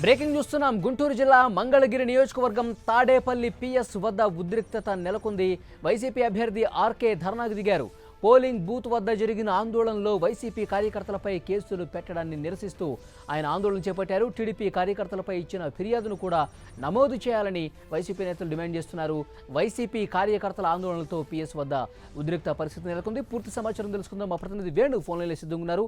Breaking చూస్తున్నాం. గుంటూరు జిల్లా మంగళగిరి నియోజకవర్గం తాడేపల్లి పిఎస్ వద్ద ఉద్రిక్తత నెలకొంది. వైసీపీ అభ్యర్థి ఆర్కే ధర్నాకు దిగారు. పోలింగ్ బూత్ వద్ద జరిగిన ఆందోళనలో వైసీపీ కార్యకర్తలపై కేసులు పెట్టడాన్ని నిరసిస్తూ ఆయన ఆందోళన చేపట్టారు. టీడీపీ కార్యకర్తలపై ఇచ్చిన ఫిర్యాదును కూడా నమోదు చేయాలని వైసీపీ నేతలు డిమాండ్ చేస్తున్నారు. వైసీపీ కార్యకర్తల ఆందోళనలతో పిఎస్ వద్ద ఉద్రిక్త పరిస్థితి నెలకొంది. పూర్తి సమాచారం తెలుసుకుందాం. మా ప్రతినిధి వేణు ఫోన్ లైన్లో సిద్ధంగా ఉన్నారు.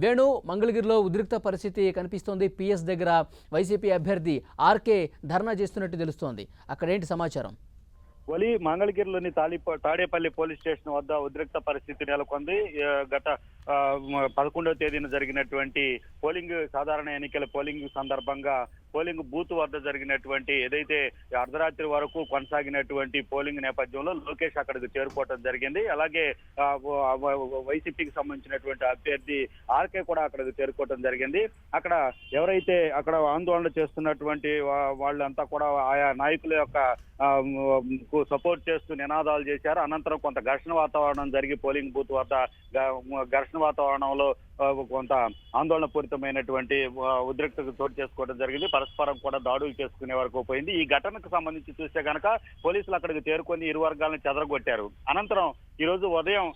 వేణు, మంగళగిరిలో ఉద్రిక్త పరిస్థితి కనిపిస్తోంది. పిఎస్ దగ్గర వైసీపీ అభ్యర్థి ఆర్కే ధర్నా చేస్తున్నట్టు తెలుస్తోంది. అక్కడ ఏంటి సమాచారం? మంగళగిరిలోని తాడేపల్లి పోలీస్ స్టేషన్ వద్ద ఉద్రిక్త పరిస్థితి నెలకొంది. గత 11వ తేదీన జరిగినటువంటి సాధారణ ఎన్నికల పోలింగ్ సందర్భంగా పోలింగ్ బూత్ వద్ద జరిగినటువంటి ఏదైతే అర్ధరాత్రి వరకు కొనసాగినటువంటి పోలింగ్ నేపథ్యంలో లోకేష్ అక్కడికి చేరుకోవడం జరిగింది. అలాగే వైసీపీకి సంబంధించినటువంటి అభ్యర్థి ఆర్కే కూడా అక్కడికి చేరుకోవడం జరిగింది. అక్కడ ఎవరైతే అక్కడ ఆందోళన చేస్తున్నటువంటి వాళ్ళంతా కూడా ఆయా నాయకుల యొక్క సపోర్ట్ చేస్తూ నినాదాలు చేశారు. అనంతరం కొంత ఘర్షణ వాతావరణం జరిగి పోలింగ్ బూత్ వద్ద ఘర్షణ వాతావరణంలో కొంత ఆందోళన పూరితమైనటువంటి ఉద్రిక్తత చోటు చేసుకోవడం జరిగింది. పరస్పరం కూడా దాడులు చేసుకునే వరకు పోయింది. ఈ ఘటనకు సంబంధించి చూస్తే గనక పోలీసులు అక్కడికి చేరుకొని ఇరు వర్గాలను చెదరగొట్టారు. అనంతరం ఈ రోజు ఉదయం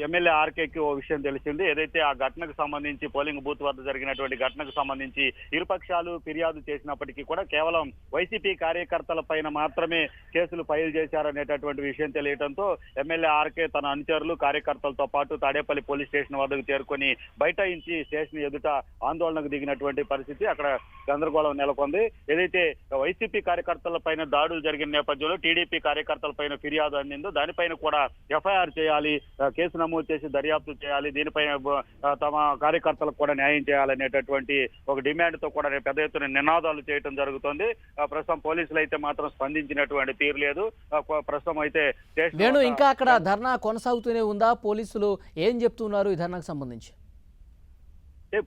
ఎమ్మెల్యే ఆర్కేకి ఓ విషయం తెలిసింది. ఏదైతే ఆ ఘటనకు సంబంధించి పోలింగ్ బూత్ వద్ద జరిగినటువంటి ఘటనకు సంబంధించి ఇరుపక్షాలు ఫిర్యాదు చేసినప్పటికీ కూడా కేవలం వైసీపీ కార్యకర్తల పైన మాత్రమే కేసులు ఫైల్ చేశారనేటటువంటి విషయం తెలియడంతో ఎమ్మెల్యే ఆర్కే తన అనుచరులు కార్యకర్తలతో పాటు తాడేపల్లి పోలీస్ స్టేషన్ వద్దకు చేరుకొని బైఠాయించి స్టేషన్ ఎదుట ఆందోళనకు దిగినటువంటి పరిస్థితి. అక్కడ గందరగోళం నెలకొంది. ఏదైతే వైసీపీ కార్యకర్తల పైన దాడులు జరిగిన నేపథ్యంలో టీడీపీ కార్యకర్తల పైన ఫిర్యాదు అందిందో దానిపైన కూడా ఎఫ్ఐఆర్ చేయాలి, కేసు నమోదు చేసి దర్యాప్తు చేయాలి, దీనిపైన తమ కార్యకర్తలకు కూడా న్యాయం చేయాలనేటటువంటి ఒక డిమాండ్ తో కూడా పెద్ద ఎత్తున నినాదాలు చేయడం జరుగుతుంది. ప్రస్తుతం పోలీసులు అయితే మాత్రం స్పందించినటువంటి తీరు లేదు. ప్రస్తుతం అయితే ఇంకా అక్కడ ధర్నా కొనసాగుతూనే ఉందా? పోలీసులు ఏం చెప్తున్నారు ఈ ధర్నాకు సంబంధించి?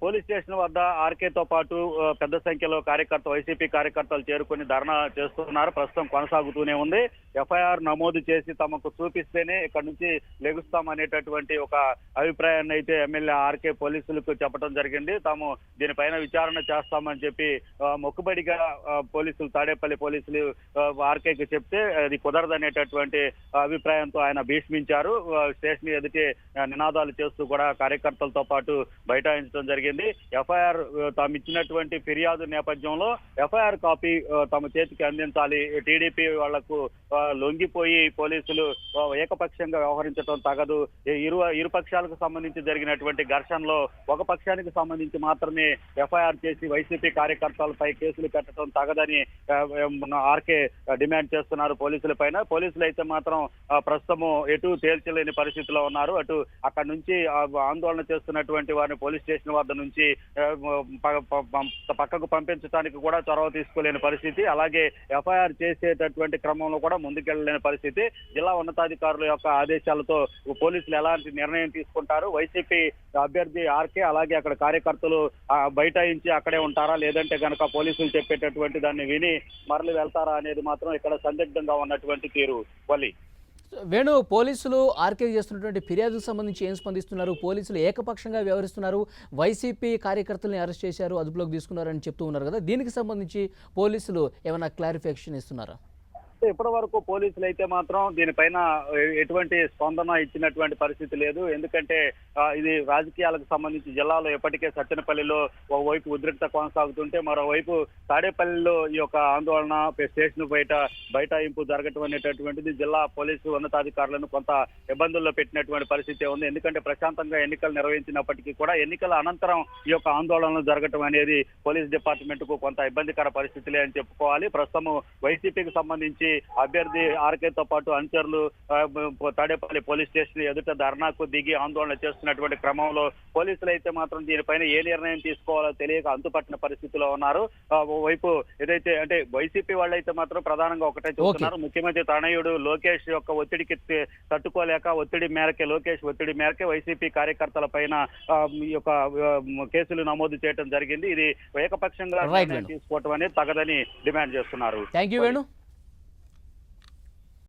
పోలీస్ స్టేషన్ వద్ద ఆర్కేతో పాటు పెద్ద సంఖ్యలో వైసీపీ కార్యకర్తలు చేరుకుని ధర్నా చేస్తున్నారు. ప్రస్తుతం కొనసాగుతూనే ఉంది. ఎఫ్ఐఆర్ నమోదు చేసి తమకు చూపిస్తేనే ఇక్కడ నుంచి లెగుస్తామనేటటువంటి ఒక అభిప్రాయాన్ని అయితే ఎమ్మెల్యే ఆర్కే పోలీసులకు చెప్పడం జరిగింది. తాము దీనిపైన విచారణ చేస్తామని చెప్పి మొక్కుబడిగా తాడేపల్లి పోలీసులు ఆర్కేకి చెప్తే అది కుదరదనేటటువంటి అభిప్రాయంతో ఆయన భీష్మించారు. స్టేషన్ ఎదుటి నినాదాలు చేస్తూ కూడా కార్యకర్తలతో పాటు బైఠాయించడం జరిగింది. ఎఫ్ఐఆర్ తాము ఇచ్చినటువంటి ఫిర్యాదు నేపథ్యంలో ఎఫ్ఐఆర్ కాపీ తమ చేతికి అందించాలి. టీడీపీ వాళ్లకు లొంగిపోయి పోలీసులు ఏకపక్షంగా వ్యవహరించడం తగదు. ఇరు పక్షాలకు సంబంధించి జరిగినటువంటి ఘర్షణలో ఒక పక్షానికి సంబంధించి మాత్రమే ఎఫ్ఐఆర్ చేసి వైసీపీ కార్యకర్తలపై కేసులు పెట్టడం తగదని ఆర్కే డిమాండ్ చేస్తున్నారు పోలీసుల పైన. పోలీసులు అయితే మాత్రం ప్రస్తుతము ఎటు తేల్చలేని పరిస్థితిలో ఉన్నారు. అటు అక్కడ నుంచి ఆందోళన చేస్తున్నటువంటి వారిని పోలీస్ స్టేషన్ వద్ద నుంచి పక్కకు పంపించడానికి కూడా చొరవ తీసుకోలేని పరిస్థితి. అలాగే ఎఫ్ఐఆర్ చేసేటటువంటి క్రమంలో కూడా ముందుకెళ్లలేని పరిస్థితి. జిల్లా ఉన్నతాధికారుల యొక్క ఆదేశాలతో పోలీసులు ఎలాంటి నిర్ణయం తీసుకుంటారు, వైసీపీ అభ్యర్థి ఆర్కే అలాగే అక్కడ కార్యకర్తలు బైఠాయించి అక్కడే ఉంటారా, లేదంటే కనుక పోలీసులు చెప్పేటటువంటి దాన్ని విని మరలి వెళ్తారా అనేది మాత్రం ఇక్కడ సందిగ్ధంగా ఉన్నటువంటి తీరు. వేణు, పోలీసులు ఆర్కే చేస్తున్నటువంటి ఫిర్యాదుకు సంబంధించి ఏం స్పందిస్తున్నారు? పోలీసులు ఏకపక్షంగా వ్యవహరిస్తున్నారు, వైసీపీ కార్యకర్తల్ని అరెస్ట్ చేశారు, అదుపులోకి తీసుకున్నారని చెప్తూ ఉన్నారు కదా, దీనికి సంబంధించి పోలీసులు ఏమైనా క్లారిఫికేషన్ ఇస్తున్నారా? ఇప్పటి వరకు పోలీసులు అయితే మాత్రం దీనిపైన ఎటువంటి స్పందన ఇచ్చినటువంటి పరిస్థితి లేదు. ఎందుకంటే ఇది రాజకీయాలకు సంబంధించి జిల్లాలో ఇప్పటికే సత్తెనపల్లిలో ఒకవైపు ఉద్రిక్త కొనసాగుతుంటే మరోవైపు తాడేపల్లిలో ఈ యొక్క ఆందోళన స్టేషన్ బైఠాయింపు జరగటం అనేటటువంటిది జిల్లా పోలీసు ఉన్నతాధికారులను కొంత ఇబ్బందుల్లో పెట్టినటువంటి పరిస్థితి ఉంది. ఎందుకంటే ప్రశాంతంగా ఎన్నికలు నిర్వహించినప్పటికీ కూడా ఎన్నికల అనంతరం ఈ యొక్క ఆందోళనలు జరగటం అనేది పోలీస్ డిపార్ట్మెంట్ కు కొంత ఇబ్బందికర పరిస్థితులే అని చెప్పుకోవాలి. ప్రస్తుతం వైసీపీకి సంబంధించి అభ్యర్థి ఆర్కేతో పాటు అనుచరులు తాడేపల్లి పోలీస్ స్టేషన్ ఎదుట ధర్నాకు దిగి ఆందోళన చేస్తున్నటువంటి క్రమంలో పోలీసులు అయితే మాత్రం దీనిపైన ఏ నిర్ణయం తీసుకోవాలో తెలియక అంతుపట్టిన పరిస్థితిలో ఉన్నారు. వైపు ఏదైతే అంటే వైసీపీ వాళ్ళు అయితే మాత్రం ప్రధానంగా ఒకటే చూస్తున్నారు, ముఖ్యమంత్రి తనయుడు లోకేష్ యొక్క ఒత్తిడికి తట్టుకోలేక లోకేష్ ఒత్తిడి మేరకే వైసీపీ కార్యకర్తల పైన ఈ యొక్క కేసులు నమోదు చేయడం జరిగింది. ఇది ఏకపక్షంగా తీసుకోవటం అనేది తగదని డిమాండ్ చేస్తున్నారు. థాంక్యూ వేణు.